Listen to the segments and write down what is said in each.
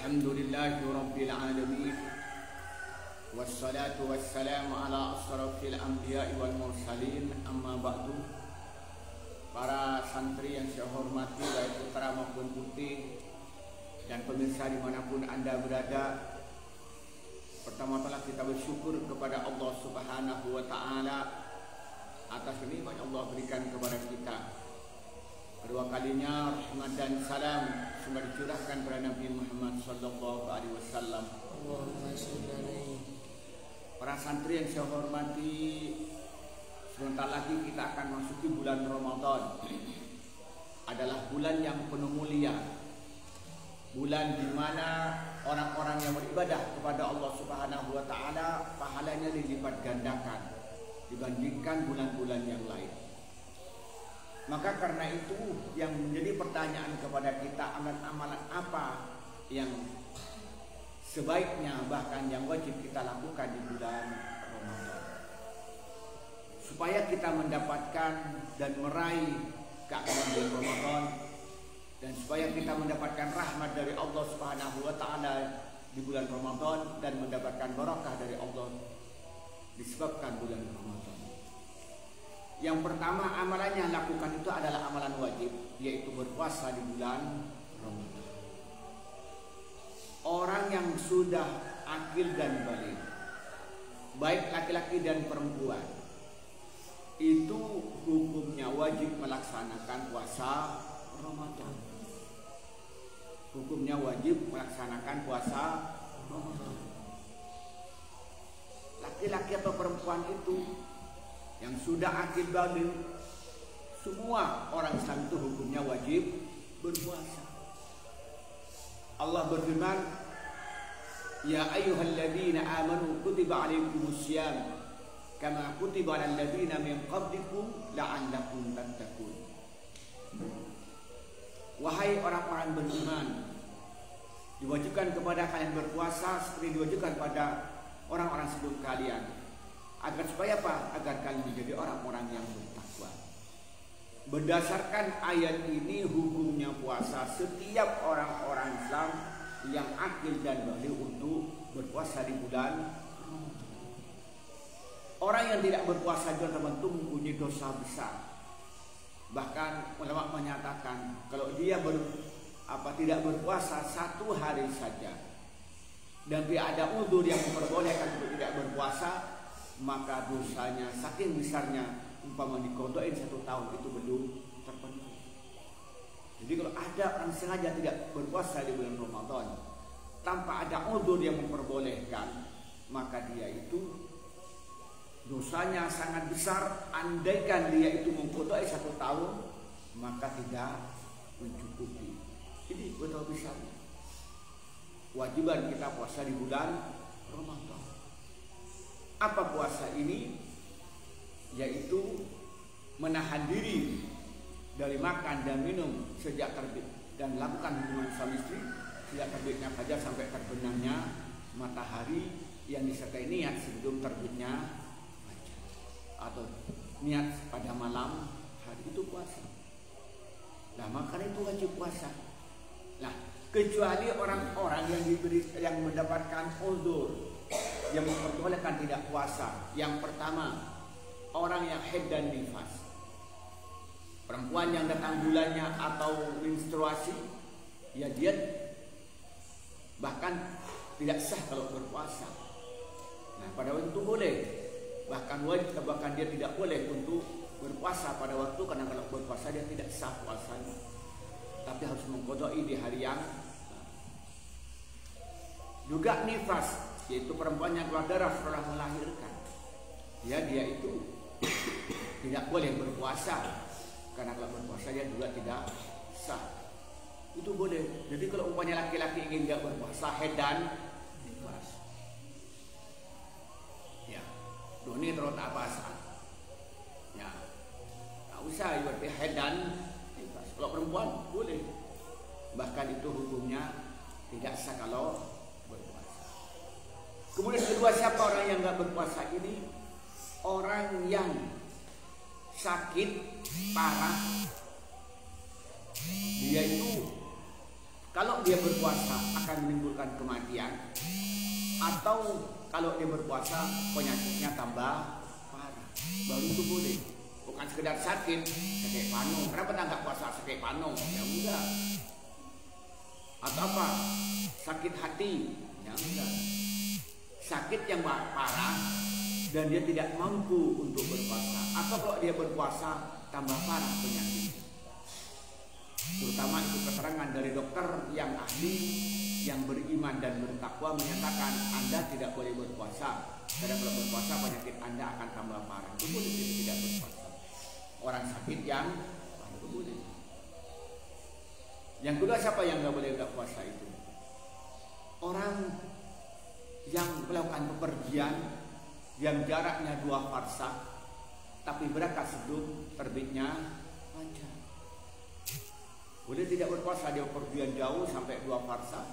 Alhamdulillahi Rabbil Alamin. Wassalatu wassalamu ala asrafil anbiya'i wal mursalin. Amma ba'du. Para santri yang saya hormati, baik putra maupun putri, dan pemirsa dimanapun Anda berada, pertama-tama kita bersyukur kepada Allah Subhanahu wa Ta'ala atas nikmat yang Allah berikan kepada kita. Kedua kalinya rahmat dan salam semoga dicurahkan kepada Nabi Muhammad sallallahu alaihi wasallam. Para santri yang saya hormati, sebentar lagi kita akan masuki bulan Ramadan. Adalah bulan yang penuh mulia. Bulan di mana orang-orang yang beribadah kepada Allah Subhanahu wa Ta'ala pahalanya dilipat gandakan dibandingkan bulan-bulan yang lain. Maka karena itu yang menjadi pertanyaan kepada kita, amalan-amalan apa yang sebaiknya bahkan yang wajib kita lakukan di bulan Ramadan supaya kita mendapatkan dan meraih keagungan bulan Ramadan, dan supaya kita mendapatkan rahmat dari Allah Subhanahu wa Ta'ala di bulan Ramadan dan mendapatkan barakah dari Allah disebabkan bulan Ramadan. Yang pertama amalan yang lakukan itu adalah amalan wajib, yaitu berpuasa di bulan Ramadan. Orang yang sudah akil dan baligh, baik laki-laki dan perempuan, itu hukumnya wajib melaksanakan puasa Ramadan. Hukumnya wajib melaksanakan puasa Ramadan. Laki-laki atau perempuan itu yang sudah akil baligh, semua orang Islam itu hukumnya wajib berpuasa. Allah berfirman, ya ayyuhalladzina amanu kutiba alaikumussyam kama kutiba alal ladzina min qablikum la'allakum tattaqun. Wahai orang-orang beriman, diwajibkan kepada kalian berpuasa seperti diwajibkan pada orang-orang sebelum kalian, agar supaya apa? Agar kalian menjadi orang-orang yang bertakwa. Berdasarkan ayat ini, hukumnya puasa setiap orang-orang Islam yang akil dan baligh untuk berpuasa di bulan Ramadan. Orang yang tidak berpuasa juga tentu mempunyai dosa besar. Bahkan ulama menyatakan kalau dia tidak berpuasa satu hari saja dan tidak ada uzur yang memperbolehkan untuk tidak berpuasa, maka dosanya saking besarnya, umpama dikodokin 1 tahun itu belum terpenuhi. Jadi kalau ada orang sengaja tidak berpuasa di bulan Ramadan tanpa ada uzur yang memperbolehkan, maka dia itu dosanya sangat besar. Andaikan dia itu mengkodok 1 tahun, maka tidak mencukupi. Jadi betul besarnya kewajiban kita puasa di bulan Ramadan. Apa puasa ini? Yaitu menahan diri dari makan dan minum sejak terbit dan melakukan hubungan suami istri sejak terbitnya fajar sampai terbenamnya matahari yang disertai niat sebelum terbitnya fajar, atau niat pada malam hari, itu puasa. Nah, maka itu wajib puasa. Nah, kecuali orang-orang yang mendapatkan uzur yang memperbolehkan tidak puasa. Yang pertama, orang yang haid dan nifas, perempuan yang datang bulannya atau menstruasi, ya dia bahkan tidak sah kalau berpuasa. Nah, pada waktu itu boleh, bahkan dia tidak boleh untuk berpuasa pada waktu, karena kalau berpuasa dia tidak sah puasanya, tapi harus mengqadai di hari yang juga nifas, yaitu perempuan yang keluar darah setelah melahirkan. Dia itu tidak boleh berpuasa, karena kalau berpuasa dia juga tidak sah. Itu boleh. Jadi kalau umpamanya laki-laki ingin tidak berpuasa, haid dan nifas, ya doni terus apa sah, ya tak usah berarti haid dan nifas. Kalau perempuan boleh, bahkan itu hukumnya tidak sah kalau berpuasa. Kemudian kedua, siapa orang yang nggak berpuasa ini? Orang yang sakit parah, dia itu kalau dia berpuasa akan menimbulkan kematian, atau kalau dia berpuasa penyakitnya tambah parah, baru itu boleh. Bukan sekedar sakit panu. Kenapa nggak puasa sakit panu? Ya enggak. Atau apa? Sakit hati? Ya enggak. Sakit yang parah dan dia tidak mampu untuk berpuasa. Atau kalau dia berpuasa tambah parah penyakit. Terutama itu keterangan dari dokter yang ahli, yang beriman dan bertakwa menyatakan Anda tidak boleh berpuasa. Karena kalau berpuasa penyakit Anda akan tambah parah. Itu boleh tidak berpuasa. Orang sakit yang itu boleh. Yang kedua, siapa yang nggak boleh nggak puasa itu? Orang yang melakukan bepergian yang jaraknya 2 farsakh tapi berangkat sebelum terbitnya fajar. Boleh tidak berpuasa dia bepergian jauh sampai 2 farsakh,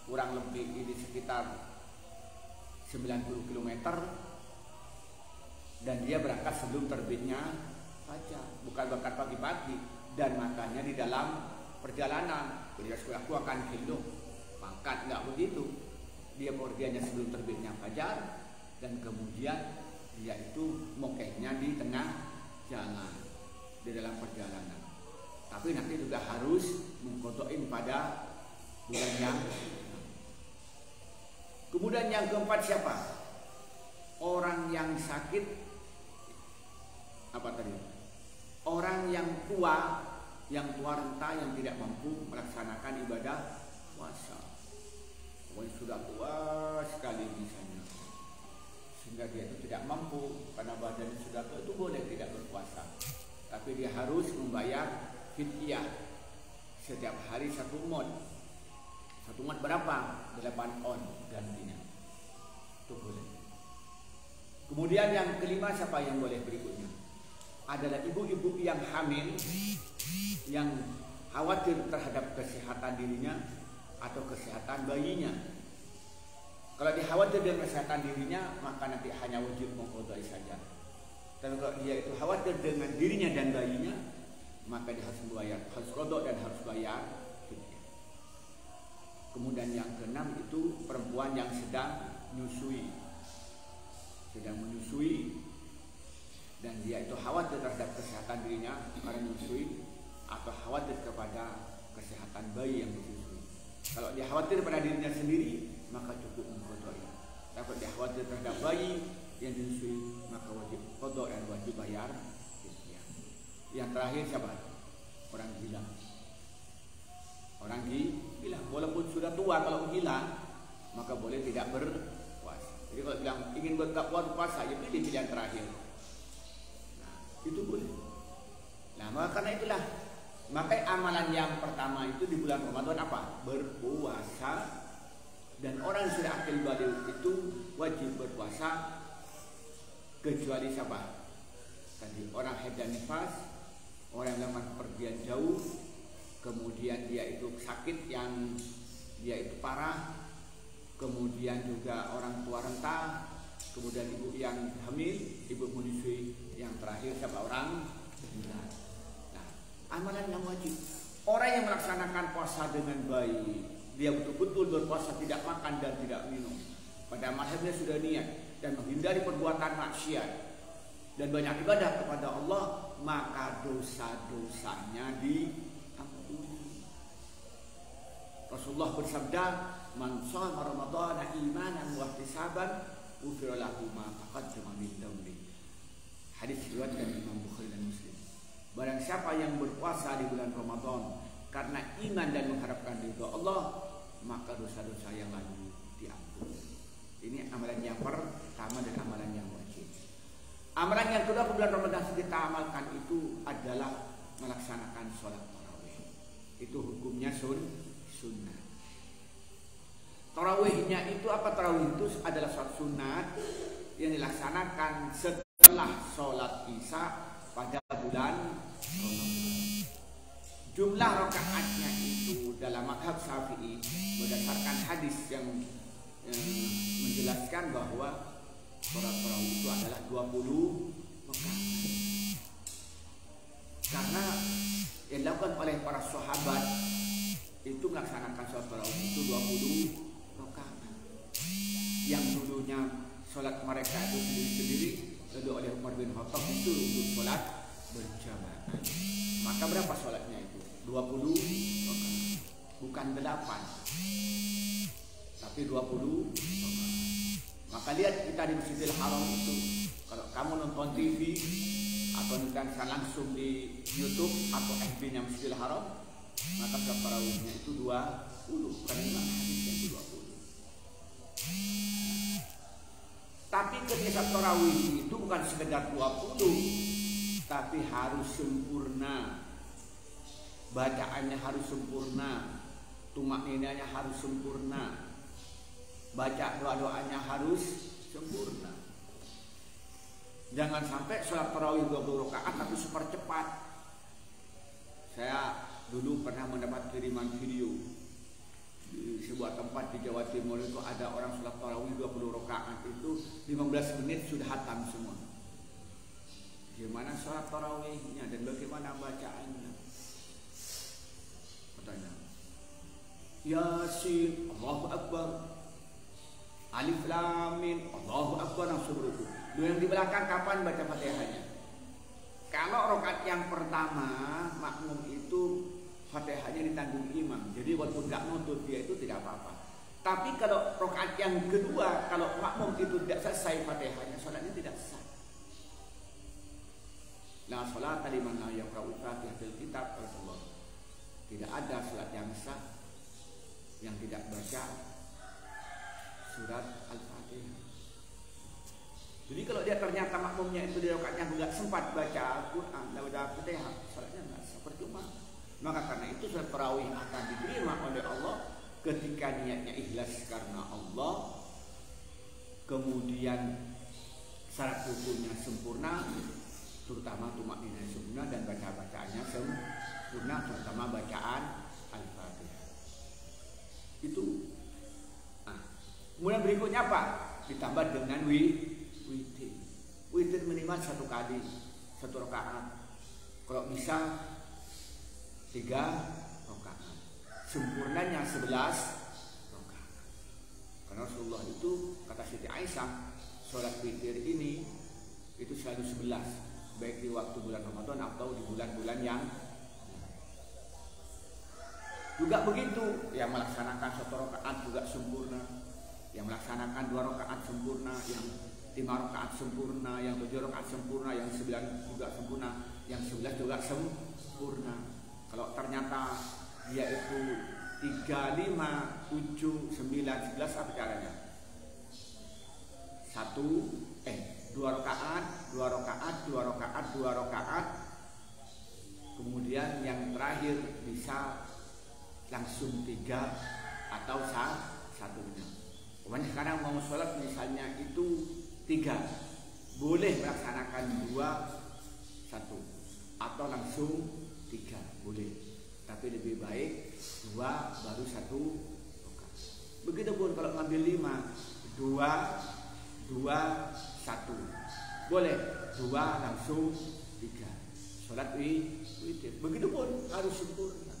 kurang lebih ini sekitar 90 km, dan dia berangkat sebelum terbitnya fajar, bukan berangkat pagi-pagi, dan makanya di dalam perjalanan beliau aku akan hidup pangkat, nggak begitu. Dia bepergiannya sebelum terbitnya fajar, dan kemudian dia itu mokehnya di tengah jalan di dalam perjalanan. Tapi nanti juga harus mengkodokin pada bulan yang. Kemudian yang keempat siapa? Orang yang sakit, apa tadi? Orang yang tua renta yang tidak mampu melaksanakan ibadah puasa. Orang sudah tua sekali misalnya, sehingga dia itu tidak mampu karena badannya sudah tua, itu boleh tidak berpuasa. Tapi dia harus membayar fidyah setiap hari 1 mod. 1 mod berapa? 8 on gantinya. Itu boleh. Kemudian yang kelima siapa yang boleh berikutnya? Adalah ibu-ibu yang hamil, yang khawatir terhadap kesehatan dirinya atau kesehatan bayinya. Kalau dia khawatir dengan kesehatan dirinya, maka nanti hanya wajib mengqadai saja. Dan kalau dia itu khawatir dengan dirinya dan bayinya, maka dia harus membayar, harus qada dan harus bayar fidyah. Kemudian yang keenam itu perempuan yang sedang menyusui, dan dia itu khawatir terhadap kesehatan dirinya karena menyusui, atau khawatir kepada kesehatan bayi yang disusui. Kalau dia khawatir pada dirinya sendiri, maka cukup mengqadai. Kalau dia khawatir terhadap bayi yang disusui, maka wajib qada dan wajib bayar fidyah. Yang terakhir siapa? Orang gila. Orang gila, walaupun sudah tua, kalau gila maka boleh tidak berpuasa. Jadi kalau bilang ingin berpuasa, ya pilih pilihan terakhir. Nah, itu boleh. Nah, maka karena itulah, maka amalan yang pertama itu di bulan Ramadan apa? Berpuasa. Dan orang yang sudah akil baligh itu wajib berpuasa, kecuali siapa? Tadi orang haid dan nifas, orang yang melakukan pergian jauh, kemudian dia itu sakit yang dia itu parah, kemudian juga orang tua renta, kemudian ibu yang hamil, ibu menyusui, yang terakhir siapa? Orang gila. Nah, amalan yang wajib. Orang yang melaksanakan puasa dengan baik, dia betul-betul berpuasa, tidak makan dan tidak minum, pada mazhabnya sudah niat dan menghindari perbuatan maksiat dan banyak ibadah kepada Allah, maka dosa-dosanya diampuni. Rasulullah bersabda, "Man shoma Ramadhana imanan wa ihtisaban, ghufira lahu ma taqaddama min dhanbi." Hadis riwayat Imam Bukhari dan Muslim. Barang siapa yang berpuasa di bulan Ramadan karena iman dan mengharapkan ridha Allah, maka dosa-dosa yang lalu diampuni. Ini amalan yang pertama dan amalan yang wajib. Amalan yang kedua bulan Ramadan kita amalkan itu adalah melaksanakan sholat tarawih. Itu hukumnya sunnah. Tarawihnya itu apa? Tarawih itu adalah sholat sunat yang dilaksanakan setelah sholat isya pada bulan Ramadan. Jumlah rakaatnya itu dalam mazhab Syafi'i berdasarkan hadis yang menjelaskan bahwa sholat tarawih itu adalah 20 rakaat. Karena yang dilakukan oleh para sahabat itu melaksanakan sholat tarawih itu 20 rakaat. Yang dulunya sholat mereka itu sendiri-sendiri, lalu oleh Umar bin Khattab itu untuk sholat berjamaah. Maka berapa sholatnya itu? 20 rakaat. Bukan 8, tapi 20 rakaat. Maka lihat kita di Masjidil Haram itu, kalau kamu nonton TV atau nonton langsung di YouTube atau FB-nya Masjidil Haram, maka sholat tarawihnya itu 20, karena memang hadisnya itu 20. Tapi ketika sholat tarawih itu bukan sekedar 20, tapi harus sempurna. Bacaannya harus sempurna, tumakninanya harus sempurna, baca doa-doanya harus sempurna. Jangan sampai sholat tarawih 20 rakaat tapi super cepat. Saya dulu pernah mendapat kiriman video di sebuah tempat di Jawa Timur, itu ada orang sholat tarawih 20 rakaat itu 15 menit sudah hatam semua. Gimana sholat tarawihnya dan bagaimana bacaannya? Katanya Yasin, Allahu Akbar, Alif Lam Mim, Allahu Akbar, langsung itu. Yang di belakang kapan baca Fatihahnya? Kalau rakaat yang pertama makmum itu Fatihahnya ditanggung imam, jadi walaupun nggak nutut dia itu tidak apa-apa. Tapi kalau rakaat yang kedua, kalau makmum itu tidak selesai Fatihahnya, sholatnya tidak sah. La sholat liman la yaqra'u Fatihatul Kitab, Allah. Tidak ada sholat yang sah yang tidak baca surat Al-Fatihah. Jadi kalau dia ternyata makmumnya itu di rakaatnya nggak sempat baca Al-Quran, baca Al-Fatihah, sholatnya nggak sah, percuma. Maka karena itu sholat tarawih akan diterima oleh Allah ketika niatnya ikhlas karena Allah, kemudian syarat hukumnya sempurna, terutama tumakninah sempurna dan bacaannya sempurna, terutama bacaan Al-Fatihah. Itu. Nah, kemudian berikutnya apa? Ditambah dengan witir. Witir minimal 1 kali, 1 rakaat. Kalau bisa 3 rakaat. Sempurnanya 11 rakaat. Karena Rasulullah itu kata Siti Aisyah, sholat witir ini itu selalu 11. Baik di waktu bulan Ramadan atau di bulan-bulan yang juga begitu. Yang melaksanakan 1 rakaat juga sempurna, yang melaksanakan 2 rakaat sempurna, yang 5 rakaat sempurna, yang 7 rakaat sempurna, yang 9 juga sempurna, yang 11 juga sempurna. Kalau ternyata dia itu 3, 5, 7, 9, 11, apa caranya? 2 rakaat, 2 rakaat, 2 rakaat, 2 rakaat. Kemudian yang terakhir bisa langsung 3 atau 1-nya. Kemudian sekarang mau sholat misalnya itu 3, boleh melaksanakan 2, 1 atau langsung 3 boleh. Tapi lebih baik 2 baru 1 rakaat. Begitupun kalau ngambil 5, 2, 1 boleh, 2 langsung 3 sholat witir. Begitupun harus sempurna.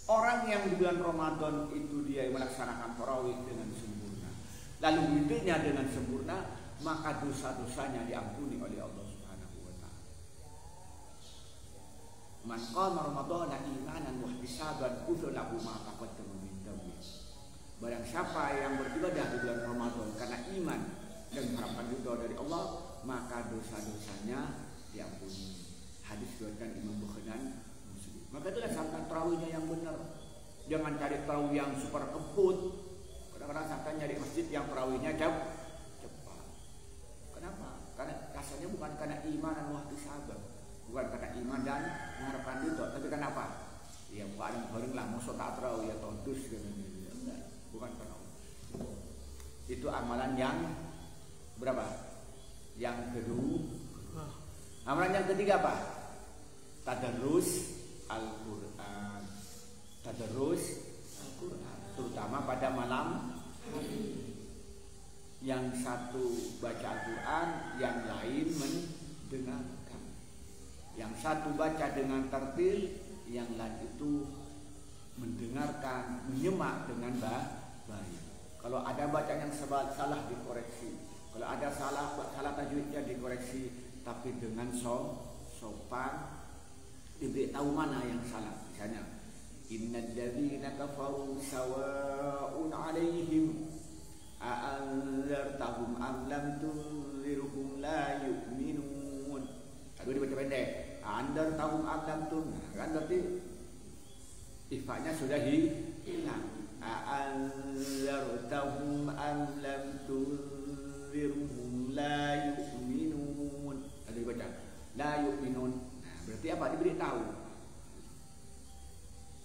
Orang yang di bulan Ramadan itu dia melaksanakan tarawih dengan sempurna, lalu witirnya dengan sempurna, maka dosa-dosanya diampuni oleh Allah Subhanahu wa taala. Man qama ramadhana imanan wa ihtisaban ghufira lahu ma taqaddama min dhanbi. Barang siapa yang beribadah di bulan Ramadan karena iman dan harapan ridha dari Allah, maka dosa-dosanya diampuni. Hadis diriwayatkan Imam Bukhari dan Muslim. Maka itulah saat tarawihnya yang benar. Jangan cari tarawih yang super kebut. Kadang-kadang sampai nyari masjid yang tarawihnya cepat. Kenapa? Karena rasanya bukan karena iman dan ihtisaban, bukan karena iman dan mengharapkan ridha, tapi kenapa? Ya paling lah mau sholat tarawih ya todus gitu. Bukan karena itu amalan yang berapa? Yang kedua. Amalan yang ketiga apa? Tadarrus Al-Quran. Tadarrus Al-Quran, terutama pada malam hari. Yang satu baca Al-Quran, yang lain mendengarkan. Yang satu baca dengan tartil, yang lain itu mendengarkan, menyimak dengan baik. Kalau ada bacaan yang salah dikoreksi. Kalau ada salah tajwidnya dikoreksi, tapi dengan sopan, diberitahu mana yang salah. Misalnya, innal ladzina kafaru sawa'un 'alaihim a'anzartahum am lam tunzirhum la yu'minun. Kalau dibaca pendek, a'anzartahum am lam tunzirhum, kan berarti ifanya sudah hilang. A'anzartahum am lam tunzirhum la yu'minun. Kalau dibaca la yu'minun, nah, berarti apa? Diberitahu.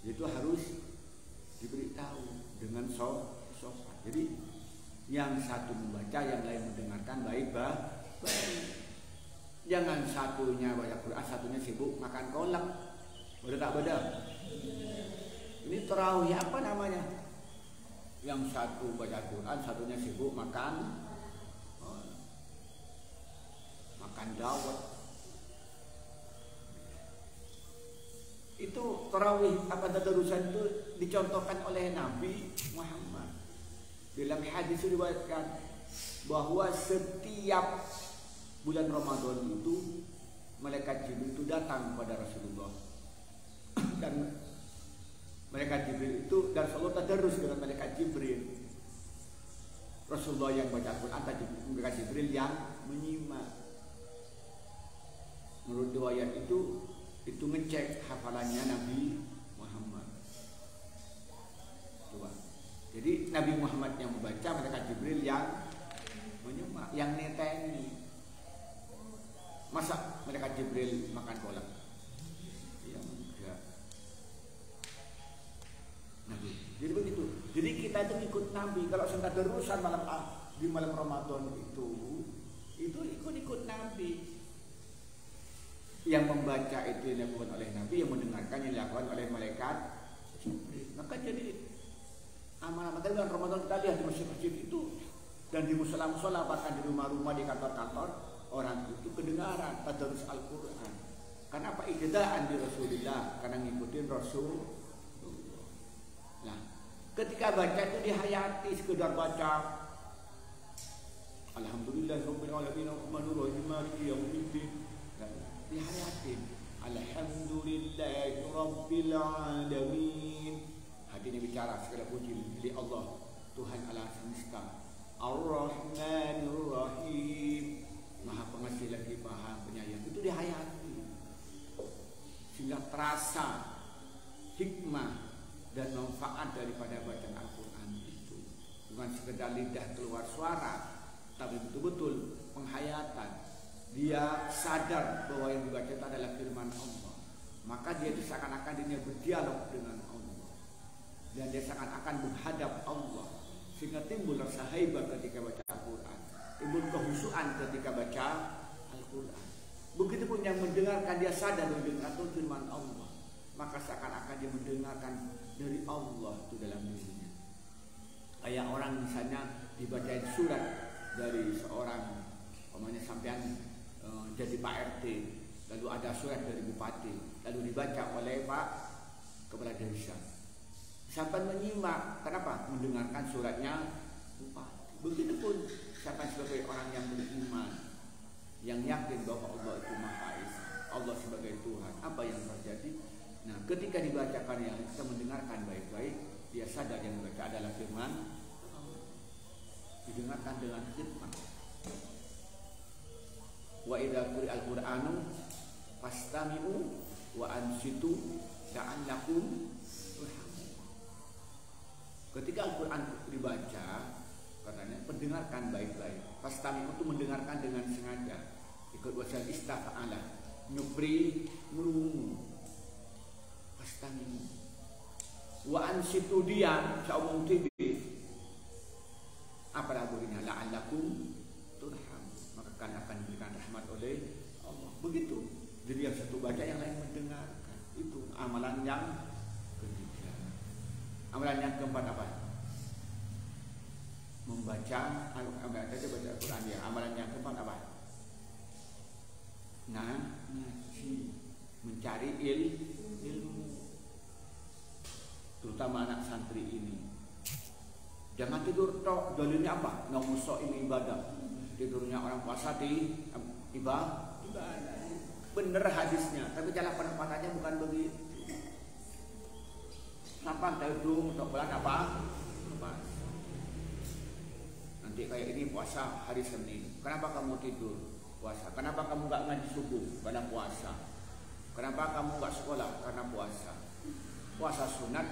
Itu harus diberitahu dengan sopan. Jadi yang satu membaca, yang lain mendengarkan baik. Jangan satunya baca Quran, satunya sibuk makan kolak. Udah tak beda. Ini tarawih apa namanya? Yang satu baca Quran, satunya sibuk makan dawet. Itu tarawih apa tadarusan itu dicontohkan oleh Nabi Muhammad. Dalam hadis diriwayatkan bahwa setiap bulan Ramadan itu malaikat Jibril itu datang kepada Rasulullah. Dan malaikat Jibril itu dan Allah tadarus dengan malaikat Jibril. Rasulullah yang baca Al-Quran, malaikat Jibril yang menyimak. Menurut riwayat itu ngecek hafalannya Nabi Muhammad. Coba. Jadi Nabi Muhammad yang membaca, malaikat Jibril yang menyimak, yang neteni. Masa malaikat Jibril makan kolak? Ya enggak. Nabi. Jadi begitu. Jadi kita itu ikut Nabi. Kalau sudah terusan di malam Ramadan itu ikut Nabi. Yang membaca itu dilakukan oleh Nabi, yang mendengarkan yang dilakukan oleh malaikat Jibril. Maka jadi amal-amal bulan Ramadan kita lihat di masjid-masjid itu dan di musola-musola, bahkan di rumah-rumah, di kantor-kantor, orang itu kedengaran tadarus Al-Quran. Karena apa? Iqtidaan di Rasulullah, karena ngikutin Rasul. Nah, ketika baca itu dihayati, sekedar baca Alhamdulillahirabbil alamin arrahmanir rahim maliki yaumiddin, dihayati Alhamdulillahirabbil alamin. Hatinya bicara, segala puji milik Allah, Tuhan alam semesta. Ar-Rahmanir Rahim, Maha Pengasih lagi Maha Penyayang. Itu dihayati sehingga terasa hikmah dan manfaat daripada bacaan Al-Quran itu. Bukan sekedar lidah keluar suara, tapi betul-betul penghayatan. Dia sadar bahwa yang dibaca itu adalah firman Allah. Maka dia seakan-akan dia berdialog dengan Allah. Dan dia seakan-akan menghadap Allah. Sehingga timbul rasa haibah ketika baca Al-Quran. Timbul kehusuan ketika baca Al-Quran. Begitupun yang mendengarkan, dia sadar mendengarkan itu firman Allah. Maka seakan-akan dia mendengarkan dari Allah itu dalam dirinya. Kayak orang misalnya dibacain surat dari seorang, omanya sampean jadi Pak RT, lalu ada surat dari Bupati, lalu dibaca oleh Pak Kepala Desa. Sampai menyimak, kenapa? Mendengarkan suratnya Bupati. Begitupun sampai sebagai orang yang beriman, yang yakin bahwa Allah itu Maha Esa, Allah sebagai Tuhan. Apa yang terjadi? Nah, ketika dibacakan yang kita mendengarkan baik-baik, dia sadar yang dibaca adalah firman Allah. Didengarkan dengan hikmah. Wa idza quri'al Qur'anu fastami'u wa ansitu la'allakum turhamun. Ketika Al-Quran dibaca, katanya pendengarkan baik-baik. Fastami'u itu mendengarkan dengan sengaja. Ikut wasal istafa'ala, nyupri nurungu. Fastami'u wa ansitu diam, saumum tibi. Apa lagunya? La'allakum turhamun. Maka akan diberikan rahmat oleh Allah. Begitu. Jadi yang satu baca, yang lain mendengarkan. Itu amalan yang ketiga. Amalan yang keempat apa? Membaca, baca Al-Quran ya. Amalan yang keempat apa? Ngaji, mencari ilmu. Tuh, sama anak santri ini. Jangan tidur tok, dalilnya apa? Nomuso ini ibadah. Tidurnya orang puasa di ibadah. Bener hadisnya, tapi cara penempatannya bukan begitu. Sampai tidur untuk bulan apa? Lepas. Nanti kayak ini puasa hari Senin. Kenapa kamu tidur? Puasa. Kenapa kamu nggak ngaji subuh? Karena puasa. Kenapa kamu nggak sekolah? Karena puasa. Puasa sunat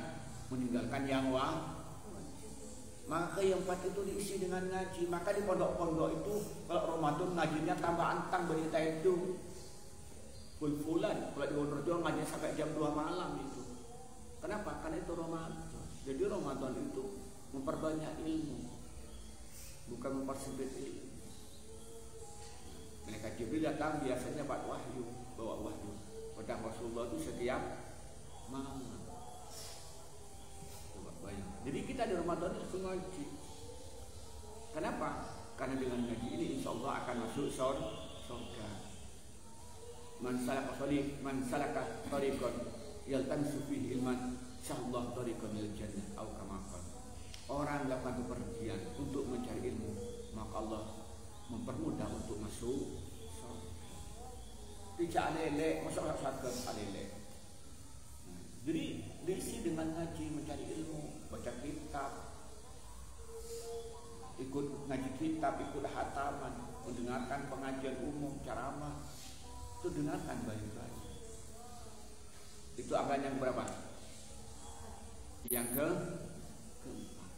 meninggalkan yang wajib. Maka yang 4 itu diisi dengan ngaji. Maka di pondok-pondok itu kalau Ramadan ngajinya tambah antang berita itu. Fulan. Kalau di Wonorejo ngajinya sampai jam 2 malam itu. Kenapa? Karena itu Ramadan. Jadi Ramadan itu memperbanyak ilmu, bukan mempersempit ilmu. Malaikat Jibril datang biasanya bawa wahyu pada Rasulullah itu setiap malam. Coba bayang. Jadi kita di Ramadan itu ngaji. Kenapa? Karena dengan ngaji ini insya Allah akan masuk surga. Man salaka tariqan yaltamisu fihi ilman syahallahu tariqan ilal jannah atau kama qala. Orang melakukan kepergian untuk mencari ilmu, maka Allah mempermudah untuk masuk surga. Tidak alele, masuk surga alele. Jadi diisi dengan ngaji, mencari ilmu, baca kitab, ikut ngaji kitab, ikut hataman, mendengarkan pengajian umum, ceramah, itu dengarkan baik-baik. Itu amalan yang berapa? Yang keempat.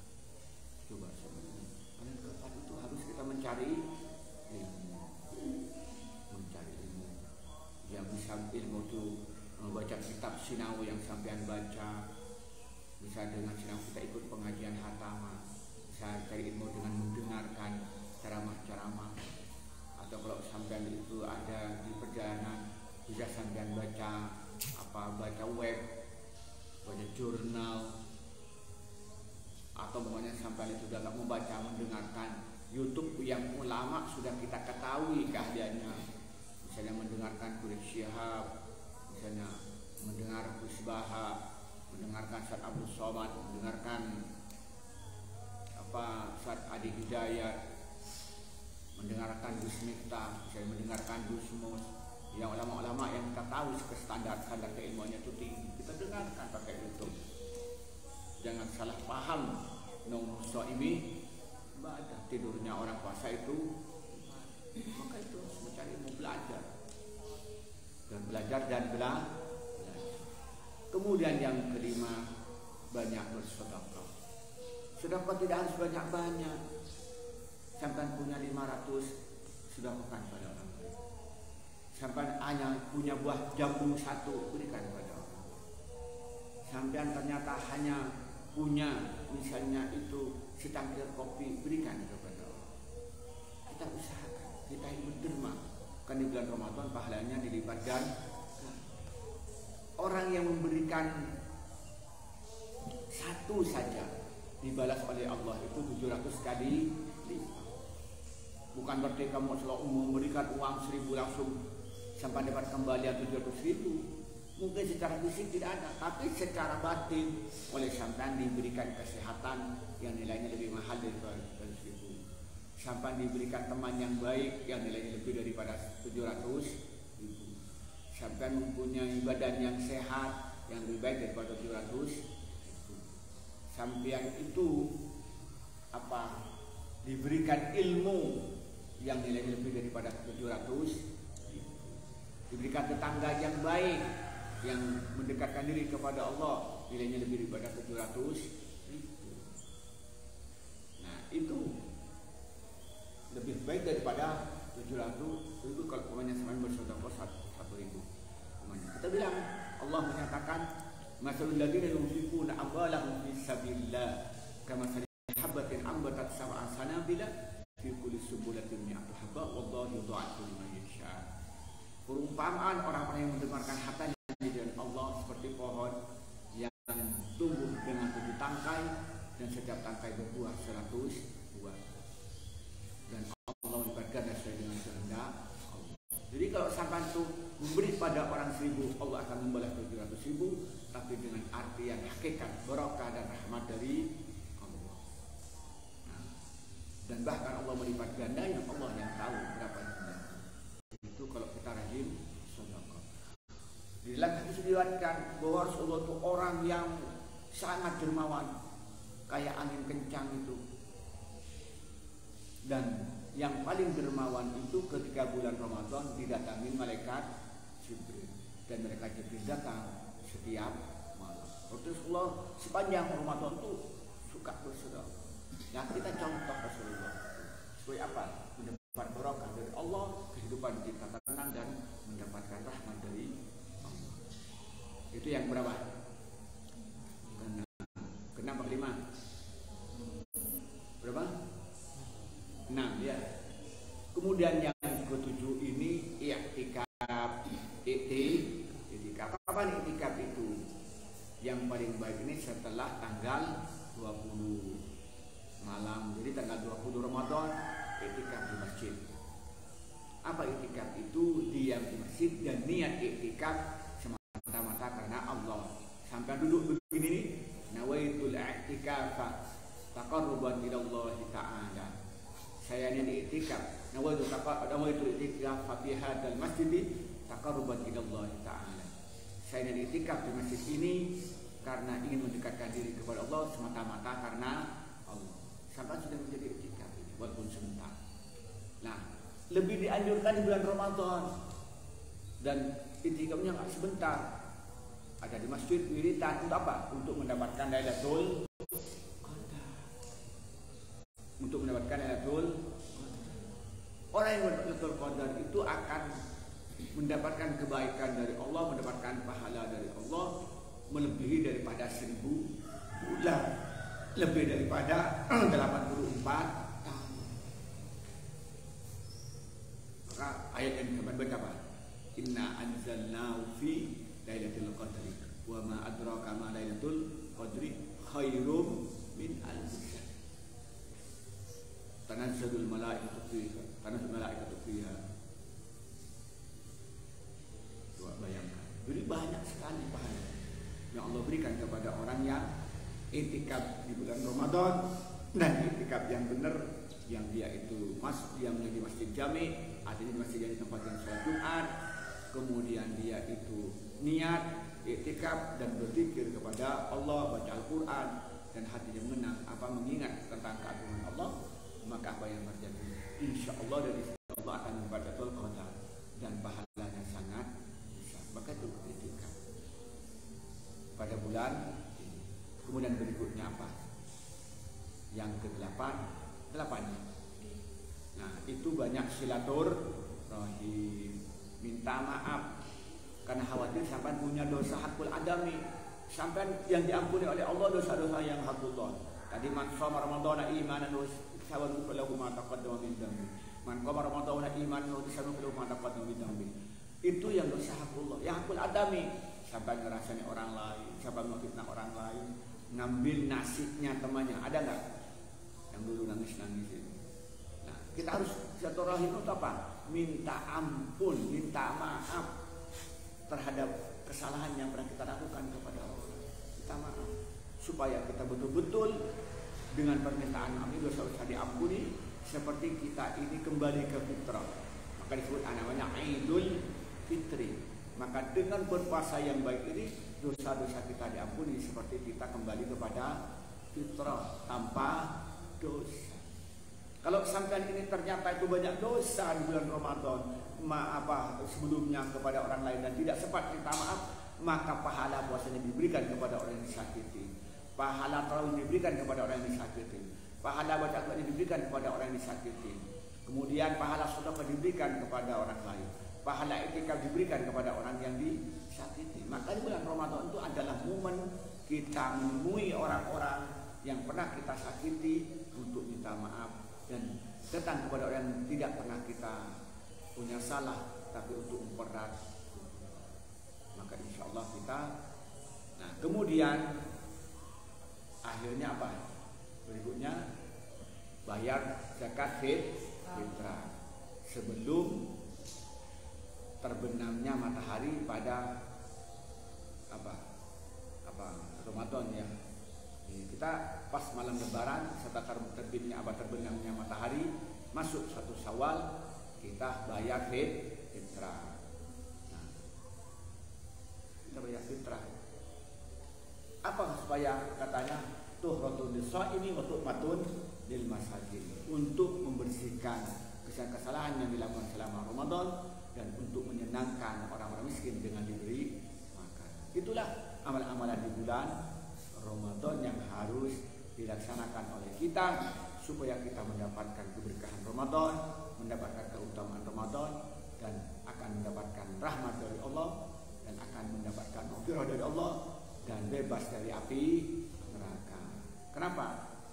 Coba sebenarnya. Amalan keempat itu harus kita mencari ilmu. Mencari ilmu. Yang bisa ilmu itu membaca kitab sinau yang sampean baca. Bisa dengan sinau kita ikut pengajian hataman. Bisa cari ilmu dengan mendengarkan ceramah-ceramah. Atau kalau sampean itu ada di perjalanan, bisa sampean baca web, baca jurnal, atau pokoknya sampai itu dalam membaca, mendengarkan YouTube yang ulama sudah kita ketahui keahliannya, misalnya mendengarkan Quraish Syihab, misalnya mendengar Gus Baha, mendengarkan Ustaz Abdul Somad, mendengarkan Ustaz Adi Hidayat, mendengarkan Gus Miftah, misalnya mendengarkan Gus Mus. Yang ulama-ulama yang kita tahu standar keilmuannya itu tinggi, kita dengarkan pakai YouTube. Jangan salah paham. Nomuso ini ibadah, tidurnya orang puasa itu. Maka itu harus mencari ilmu, belajar dan belajar. Kemudian yang kelima, banyak bersedekah. Sedekah tidak harus banyak-banyak. Sampai punya 500, sedekahkan pada orang. Sampai hanya punya buah jambu 1, berikan kepada orang. Sampai ternyata hanya punya misalnya itu secangkir kopi, berikan kepada orang. Kita usahakan, kita ikut derma. Kan di bulan Ramadan pahalanya dilipat ganda. Orang yang memberikan 1 saja dibalas oleh Allah itu 700 kali lipat. Bukan berarti kamu selalu memberikan uang 1000 langsung sampai dapat kembalian 700.000. Mungkin secara fisik tidak ada, tapi secara batin oleh sampai diberikan kesehatan yang nilainya lebih mahal daripada 100.000. Sampai diberikan teman yang baik yang nilainya lebih daripada 700.000. Sampai mempunyai badan yang sehat yang lebih baik daripada 700.000. Sampai itu diberikan ilmu yang nilainya lebih daripada 700. Diberikan tetangga yang baik yang mendekatkan diri kepada Allah nilainya lebih daripada 700. Nah itu lebih baik daripada 700. Itu kalau umumnya sama bersedekah 1.000. Kita bilang Allah menyatakan masalul ladzina yunfiquna amwalahum fi sabilillah kamathali habatin ambatat sab'a sanabila fi kulli subulatin mi'atu habba wallahu yudha'ifu liman yasha. Perumpamaan orang-orang yang mendengarkan hartanya di jalan Allah seperti pohon yang tumbuh dengan 7 tangkai dan setiap tangkai berbuah 100 buah. Dan Allah memberikan sesuai dengan kehendak Allah. Jadi kalau sampai itu memberi pada orang 1000, Allah akan membalas 700.000. tapi dengan arti yang hakikat barokah dan rahmat dari Allah. Nah, dan bahkan Allah melipat ganda yang Allah yang tahu berapa jumlah. Itu kalau kita rajin sedekah. Di dalam hadis diriwayatkan bahwa Rasulullah itu orang yang sangat dermawan, kayak angin kencang itu. Dan yang paling dermawan itu ketika bulan Ramadan didatangi malaikat Jibril, dan malaikat Jibril datang setiap malam. Rasulullah sepanjang Ramadan itu suka bersedekah. Nah, kita contoh Rasulullah supaya apa? Mendapat barokah dari Allah, kehidupan kita tenang dan mendapatkan rahmat dari Allah. Itu yang berapa? Kenapa 5? Berapa? 6 ya. Kemudian yang ke-7 ini i'tikaf. I'tikaf. Kapan i'tikaf itu? Yang paling baik ini setelah tanggal 20 malam. Jadi tanggal 20 Ramadan i'tikaf di masjid. Apa i'tikaf itu? Diam di masjid dan niat i'tikaf semata-mata karena Allah. Sampai duduk begini nih, nawaitul i'tikafa taqarruban ila Allah Ta'ala. Saya niat i'tikaf, nawaitul i'tikaf fi hadzal masjid taqarruban ila Allah Ta'ala. Saya niat i'tikaf di masjid ini karena ingin mendekatkan diri kepada Allah semata-mata karena Allah. Sampai sudah menjadi i'tikaf ini walaupun sebentar. Nah, lebih dianjurkan di bulan Ramadan. Dan i'tikafnya enggak sebentar. Ada di masjid wiridan untuk apa? Untuk mendapatkan Lailatul Qadar. Untuk mendapatkan Lailatul Qadar. Orang yang mendapatkan Lailatul Qadar itu akan mendapatkan kebaikan dari Allah, mendapatkan pahala dari Allah melebihi daripada 1000 bulan, lebih daripada 84 tahun. Maka ayat yang kemarin baca apa? Inna anzalnahu fi Lailatul Qadri wa ma adraka ma Lailatul Qadri khairum min alf syahr. Tanazzalul malaikatu fiha. Tanazzalul malaikatu fiha. Coba bayangkan. Jadi banyak sekali pahala yang Allah berikan kepada orang yang i'tikaf di bulan Ramadan, dan i'tikaf yang benar, yang dia itu yang di masjid jami, artinya di masjid yang ditempatin sholat Jumat. Kemudian dia itu niat i'tikaf dan berzikir kepada Allah, baca Al-Quran, dan hatinya mengingat tentang keagungan Allah, maka apa yang terjadi? Insya Allah dari Allah akan membaca Lailatul Qadar dan pahalanya sangat besar. Maka itu i'tikaf pada bulan ini. Kemudian berikutnya apa? Yang ke-8, 8-nya. Nah, itu banyak silaturahim, minta maaf karena khawatir sampai punya dosa hakul adami, sampai yang diampuni oleh Allah dosa-dosa yang hakullah. Tadi man shoma ramadhana imanan wa ihtisaban lahu ma taqaddama min dhanbi. Man qama ramadhana imanan wa ihtisaban lahu ma taqaddama min dhanbi. Itu yang dosa hakullah, yang hakul adami, sampai ngerasani orang lain, sampai memfitnah orang lain, ngambil nasibnya temannya. Ada enggak yang dulu nangis-nangis itu? Nah, kita harus silaturahim itu apa? Minta ampun, minta maaf terhadap kesalahan yang pernah kita lakukan kepada Allah. Minta maaf supaya kita betul-betul dengan permintaan maaf ini dosa-dosa diampuni, seperti kita ini kembali ke fitrah. Maka disebut namanya Idul Fitri. Maka dengan berpuasa yang baik ini dosa-dosa kita diampuni seperti kita kembali kepada fitrah tanpa dosa. Kalau sampai ini ternyata itu banyak dosa di bulan Ramadan, sebelumnya kepada orang lain dan tidak sempat minta maaf, maka pahala puasanya diberikan kepada orang yang disakiti, pahala tarawih diberikan kepada orang yang disakiti, pahala baca Al-Quran diberikan kepada orang yang disakiti, kemudian pahala sedekah diberikan kepada orang lain, pahala i'tikaf diberikan kepada orang yang disakiti. Maka di bulan Ramadan itu adalah momen kita menemui orang-orang yang pernah kita sakiti untuk minta maaf, dan datang kepada orang yang tidak pernah kita punya salah tapi untuk mempererat. Maka insya Allah kita, nah kemudian akhirnya apa? Berikutnya bayar zakat fitrah sebelum terbenamnya matahari pada apa? Ramadan ya. Kita pas malam Lebaran serta terbitnya terbenamnya matahari masuk 1 Syawal kita bayar fitrah. Nah, kita bayar fitrah. Apa supaya katanya tuhratul lisa'imi wa tuhmatun lil masakin, untuk membersihkan kesalahan yang dilakukan selama Ramadan dan untuk menyenangkan orang-orang miskin dengan diberi makan. Itulah amalan-amalan di bulan Ramadan yang harus dilaksanakan oleh kita supaya kita mendapatkan keberkahan Ramadan, mendapatkan keutamaan Ramadan, dan akan mendapatkan rahmat dari Allah, dan akan mendapatkan maghfirah dari Allah, dan bebas dari api neraka. Kenapa?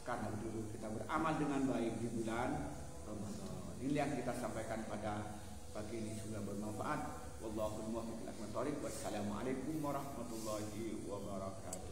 Karena dulu kita beramal dengan baik di bulan Ramadan. Ini yang kita sampaikan pada pagi ini, semoga bermanfaat. Wallahu muwaffiq ila aqwamit thoriq. Wassalamualaikum warahmatullahi wabarakatuh.